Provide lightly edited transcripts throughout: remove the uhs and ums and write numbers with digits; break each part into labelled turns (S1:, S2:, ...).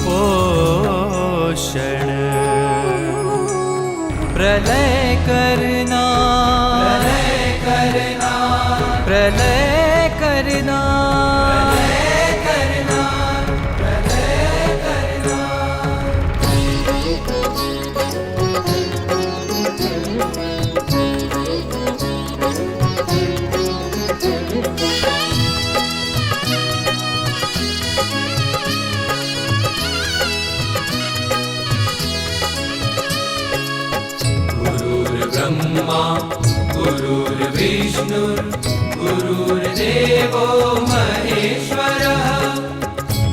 S1: पोषण प्रलय करना, प्रलय करना,
S2: गुरुर्ब्रह्मा गुरुर्विष्णुर् गुरुर्देवो महेश्वरः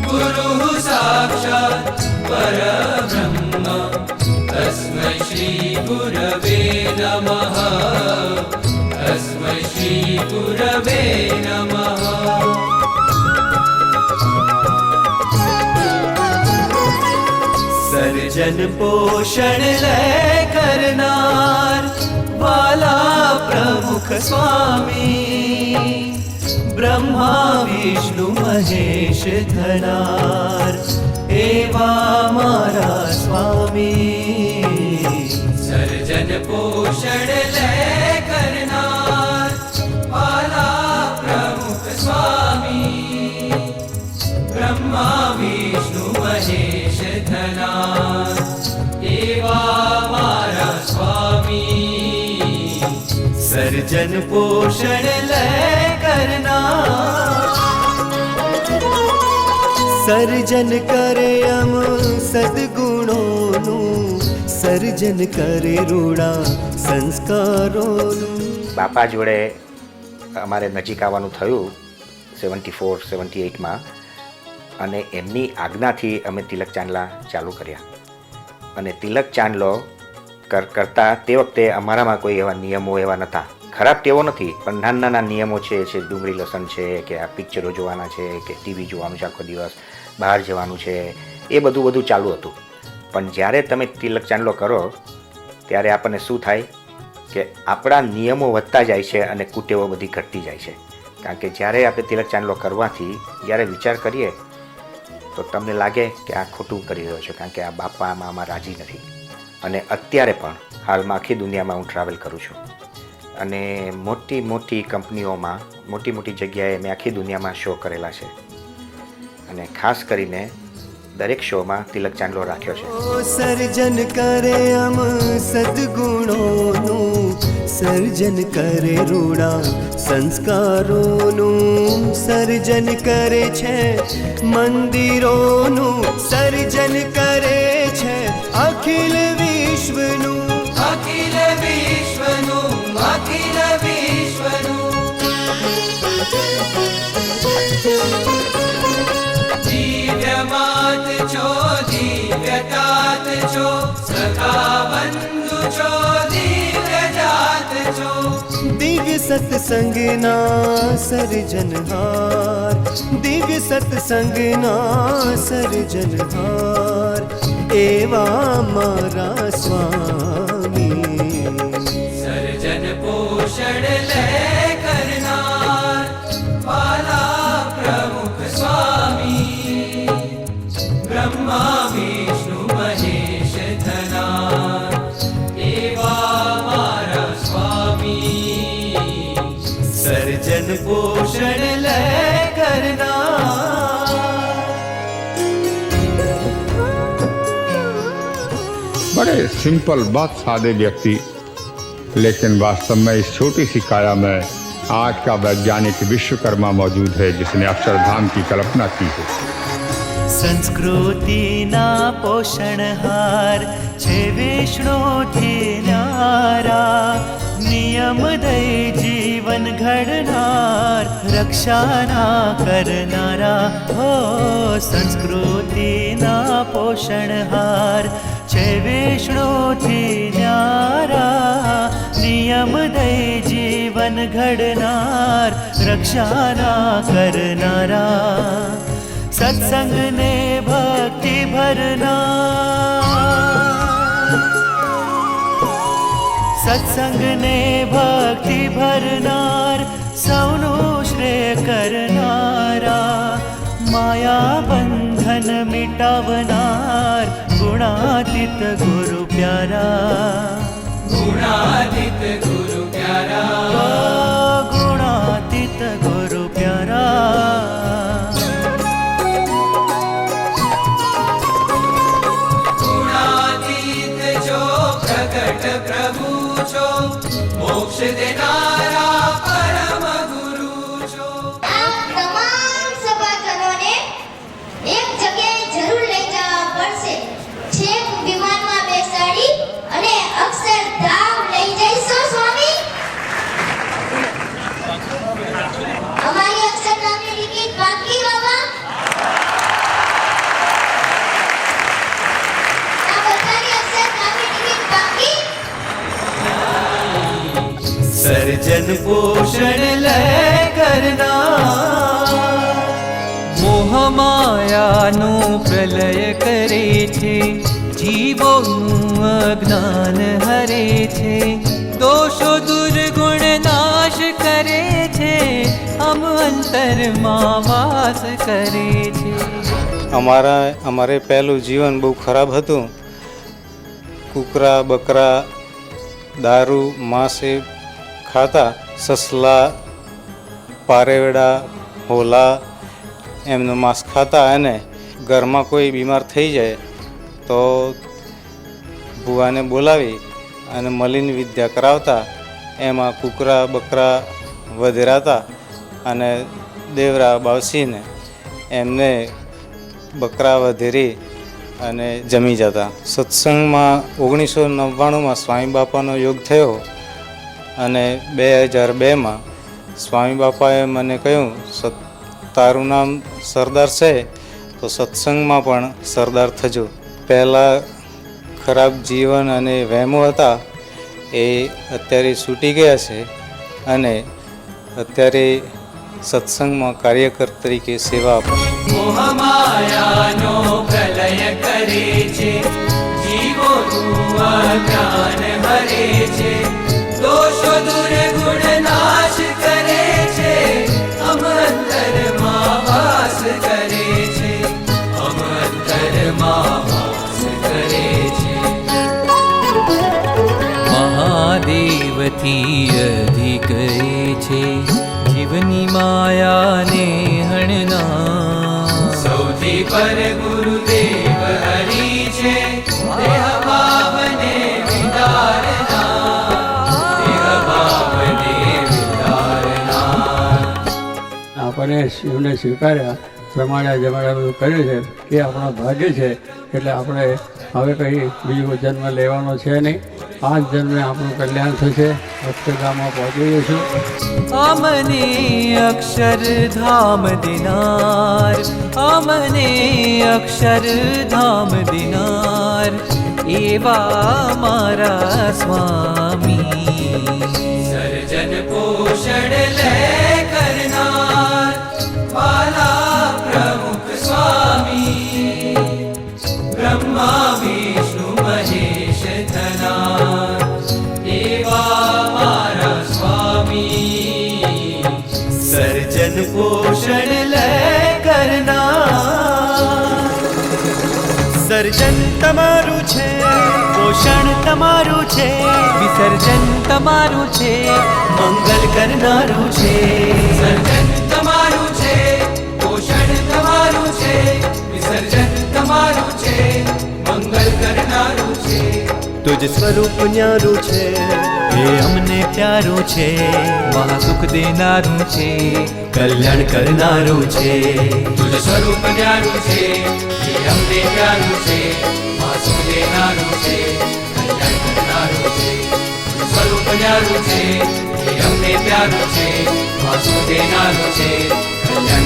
S2: गुरुः साक्षात् परब्रह्म तस्मै श्री गुरवे नमः, तस्मै श्री गुरवे नमः।
S1: सर्जन पोषण लय करनार वाला प्रमुख स्वामी, ब्रह्मा विष्णु महेश धनार एवा मारा स्वामी।
S2: सर्जन पोषण लय करनार वाला प्रमुख स्वामी, ब्रह्मा विष्णु महेश धनार एवा मारा स्वामी।
S1: सर्जन पोषण लय करना, सर्जन करे अम सद्गुणोनु, सर्जन करे रूढ़ा संस्कारोनु।
S3: બાપા જોડે અમારે નજીક આવવાનું થયું 74-78માં, અને એમની આજ્ઞાથી અમે તિલક ચાંદલા ચાલુ કર્યા. અને તિલક ચાંદલો કરતા તે વખતે અમારામાં કોઈ એવા નિયમો એવા નહોતા. ખરાબ ટેવો નથી, પણ નાના નાના નિયમો છે ડુંગળી લસણ છે, કે આ પિક્ચરો જોવાના છે, કે ટીવી જોવાનું છે આખો દિવસ, બહાર જવાનું છે, એ બધું ચાલુ હતું. પણ જ્યારે તમે તિલક ચાંદલો કરો ત્યારે આપણને શું થાય કે આપણા નિયમો વધતા જાય છે અને કુટેવો બધી ઘટતી જાય છે. કારણ કે જ્યારે આપણે તિલક ચાંદલો કરવાથી જ્યારે વિચાર કરીએ તો તમને લાગે કે આ ખોટું કરી રહ્યો છે, કારણ કે આ બાપા આમાં રાજી નથી. અને અત્યારે પણ હાલમાં આખી દુનિયામાં હું ટ્રાવેલ કરું છું, અને મોટી મોટી કંપનીઓમાં મોટી મોટી જગ્યાએ મેં આખી દુનિયામાં શો કરેલા છે, અને ખાસ કરીને દરેક શોમાં તિલક ચાંદલો રાખ્યો છે.
S1: સર્જન કરે અમ સદ્ગુણોનું, સર્જન કરે રૂડા સંસ્કારોનું, સર્જન કરે છે મંદિરોનું, સર્જન કરે છે અખિલ વિશ્વનું,
S2: અખિલ વિશ્વનું, અખિલ વિશ્વનું. દિવ્યમાત છો, દિવ્યતાત છો, સખા બંધુ છો, દિવ્ય જાત છો.
S1: દિવ્ય સત્સંગના સર્જનહાર, દિવ્ય સત્સંગના સર્જનહાર એવા મારા સ્વામી.
S2: સર્જન પોષણ લય કરનાર વાલા પ્રમુખ સ્વામી, બ્રહ્મા વિષ્ણુ મહેશ ધનાર એવા મારા સ્વામી.
S1: સર્જન પોષણ લય કરનાર.
S4: बड़े सिंपल बात सादे व्यक्ति, लेकिन वास्तव में इस छोटी सी काया में आज का वैज्ञानिक विश्वकर्मा मौजूद है, जिसने अक्षरधाम की कल्पना की है.
S1: સંસ્કૃતિના પોષણહાર છે વિષ્ણુથી ન્યારા, નિયમ દઈ જીવન ઘડનાર, રક્ષાના કરનારા. હો સંસ્કૃતિના પોષણહાર છે વિષ્ણુથી ન્યારા, નિયમ દઈ જીવન ઘડનાર, રક્ષાના કરનારા. સત્સંગ ને ભક્તિ ભરનાર, સત્સંગ ને ભક્તિ ભરનાર, સૌનું શ્રેય કરનારા. माया बंधन मिटावनार गुणातीत गुरु प्यारा
S2: गुणातीत गुरु प्यारा
S1: गुणातीत गुरु प्यारा
S2: गुणातीत जो प्रकट प्रभु जो मोक्ष देनारा परम गुरु जो
S5: આ તમામ સભાસદોને એક જગ્યાએ જરૂર લઈ જવા પડશે. છેક વિમાનમાં બેસાડી અને અક્ષરધામ લઈ જઈશું સ્વામી. અમારી અક્ષરધામની ટિકિટ બાકી બાબા. આ બધાની અક્ષરધામની ટિકિટ બાકી.
S1: सर्जन पोषण लय करना मोह मायाનું પ્રલય કરે છે જીવોનું અજ્ઞાન હરે છે દોષો દુર્ગુણ નાશ કરે છે અમ અંતરમાં વાસ કરે છે.
S6: અમારે પહેલું જીવન બહુ ખરાબ હતું. કૂકરા બકરા દારૂ માંસે ખાતા, સસલા પારેવડા હોલા એમનું માંસ ખાતા અને ઘરમાં કોઈ બીમાર થઈ જાય તો ભુવાને બોલાવી અને મલિન વિદ્યા કરાવતા. એમાં કૂકરા બકરા વધેરાતા અને દેવરા બાવસીને એમને બકરા વધેરી અને જમી જતા. સત્સંગમાં 1999માં સ્વામી બાપાનો યોગ થયો અને 2002માં સ્વામી બાપાએ મને કહ્યું, તારું નામ સરદાર છે તો સત્સંગમાં પણ સરદાર થજો. પહેલાં ખરાબ જીવન અને વહેમો હતા એ અત્યારે છૂટી ગયા છે અને અત્યારે સત્સંગમાં કાર્યકર તરીકે સેવા આપે.
S2: મોહ માયાનો પ્રલય કરે છે જીવોનું અજ્ઞાન હરે છે દોષો દુર્ગુણ નાશ કરે છે અમ અંતરમાં વાસ કરે છે અમ અંતરમાં વાસ કરે છે.
S1: મહાદેવથી અધિક એ છે જીવની માયાને હણના
S2: સૌથી પર ગુરુદેવ હરી છે દેહ ભાવને વિદારના દેહ ભાવને વિદારના.
S7: આપણે શિવને સ્વીકાર્યા પ્રમાણે જમાડે બધું કર્યું છે એ આપણા ભાગ્ય છે. એટલે આપણે હવે કંઈ બીજો જન્મ લેવાનો છે નહીં. આ જ જન્મે આપણું કલ્યાણ થશે. અક્ષરધામમાં પહોંચી જઈશું.
S1: અમને અક્ષરધામ દિનાર અમને અક્ષરધામ દિનાર એવા મારા સ્વામી.
S2: સર્જન પોષણ લે કરનાર વાલા પ્રમુખ સ્વામી બ્રહ્મા વિષ્ણુ મહેશ ધનાર એવા મારા સ્વામી.
S1: સર્જન પોષણ લય કરનાર સર્જન તમારું છે પોષણ તમારું છે વિસર્જન તમારું છે મંગલ કરનારું છે.
S2: સર્જન તમારું છે પોષણ તમારું છે વિસર્જન તમારું છે મંગલ કરનારું છે.
S1: તુજ સ્વરૂપ ન્યારું છે એ અમને પ્યારું છે મહાસુખ દેનારું છે કલ્યાણ કરનારું છે.
S2: તુજ સ્વરૂપ ન્યારું છે એ અમને પ્યારું છે માસુખ દેનારું છે કલ્યાણ કરનારું છે. તુજ સ્વરૂપ ન્યારું છે એ અમને પ્યારું છે માસુખ દેનારું છે કલ્યાણ